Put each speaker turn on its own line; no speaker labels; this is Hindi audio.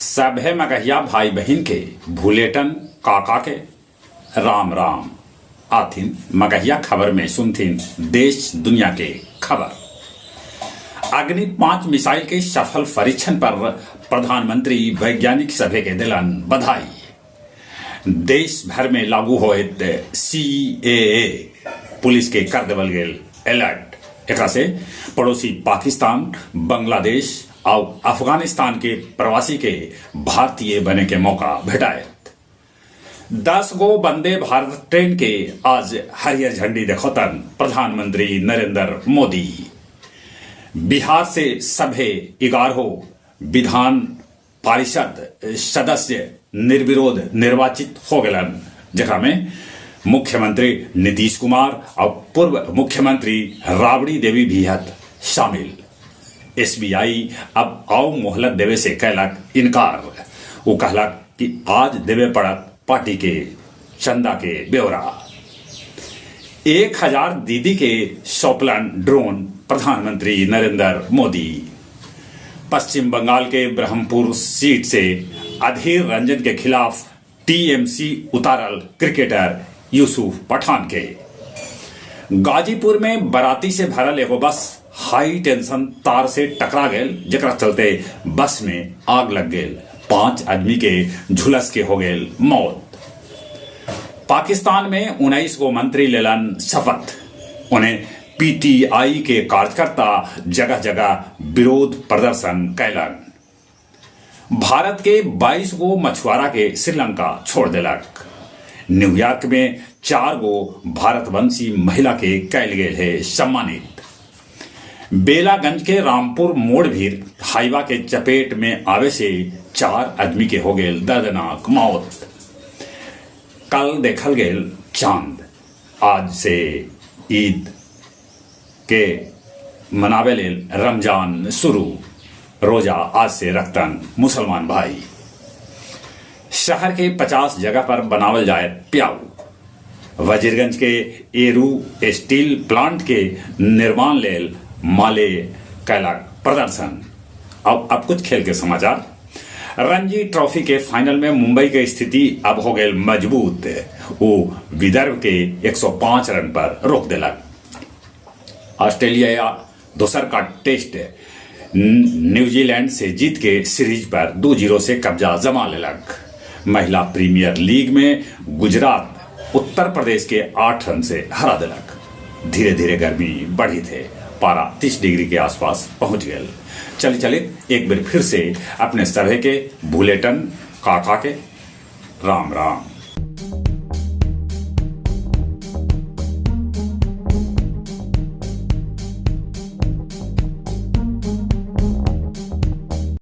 सभे मगहिया भाई बहन के भूलेटन काका के राम राम आथिन मगहिया खबर में सुनथिन देश दुनिया के खबर। अग्नि 5 मिसाइल के सफल परीक्षण पर प्रधानमंत्री वैज्ञानिक सभे के दिलन बधाई। देश भर में लागू होत CAA पुलिस के कर देवल गेल अलर्ट। एकरा से पड़ोसी पाकिस्तान, बांग्लादेश और अफगानिस्तान के प्रवासी के भारतीय बने के मौका भेटायत। 10 गो वंदे भारत ट्रेन के आज हरियर झंडी देखोतन प्रधानमंत्री नरेंद्र मोदी। बिहार से सभे 11 विधान परिषद सदस्य निर्विरोध निर्वाचित हो गलन, जरा में मुख्यमंत्री नीतीश कुमार और पूर्व मुख्यमंत्री राबड़ी देवी भी हत शामिल। SBI अब आओ मोहलत देवे से कहलक इनकार। वो कहलक कि आज देवे पड़त पार्टी के चंदा के ब्यौरा। 1000 दीदी के सौपलन ड्रोन प्रधानमंत्री नरेंद्र मोदी। पश्चिम बंगाल के ब्रह्मपुर सीट से अधीर रंजन के खिलाफ TMC उतारल क्रिकेटर यूसुफ पठान के। गाजीपुर में बराती से भरल एगो बस हाई टेंशन तार से टकरा गेल, जकरा चलते बस में आग लग गेल। 5 आदमी के झुलस के हो गेल मौत। पाकिस्तान में 19 गो मंत्री लेलन शपथ। उन्हें PTI के कार्यकर्ता जगह जगह विरोध प्रदर्शन कैलन। भारत के 22 गो मछुआरा के श्रीलंका छोड़ देलक। न्यूयॉर्क में 4 गो भारतवंशी महिला के कैल गेल है सम्मानित। बेलागंज के रामपुर मोड़ भी हाईवा के चपेट में आवे से 4 आदमी के हो गेल दर्दनाक मौत। कल देखल गेल चांद। आज से ईद के मनावे लेल रमजान शुरू। रोजा आज से रखतन मुसलमान भाई। शहर के 50 जगह पर बनावल जाए प्याऊ। वजीरगंज के एरू स्टील प्लांट के निर्माण लेल माले कैलक प्रदर्शन। अब कुछ खेल के समाचार। रणजी ट्रॉफी के फाइनल में मुंबई की स्थिति अब हो गई मजबूत। वो विदर्भ के 105 रन पर रोक देलक। ऑस्ट्रेलिया दोसर का टेस्ट न्यूजीलैंड से जीत के सीरीज पर 2-0 से कब्जा जमा लेलक। महिला प्रीमियर लीग में गुजरात उत्तर प्रदेश के 8 रन से हरा देलक। धीरे धीरे गर्मी बढ़ी थे, पारा 30 डिग्री के आसपास पहुंच गए। चले एक बार फिर से अपने सभे के बुलेटिन काका के राम राम।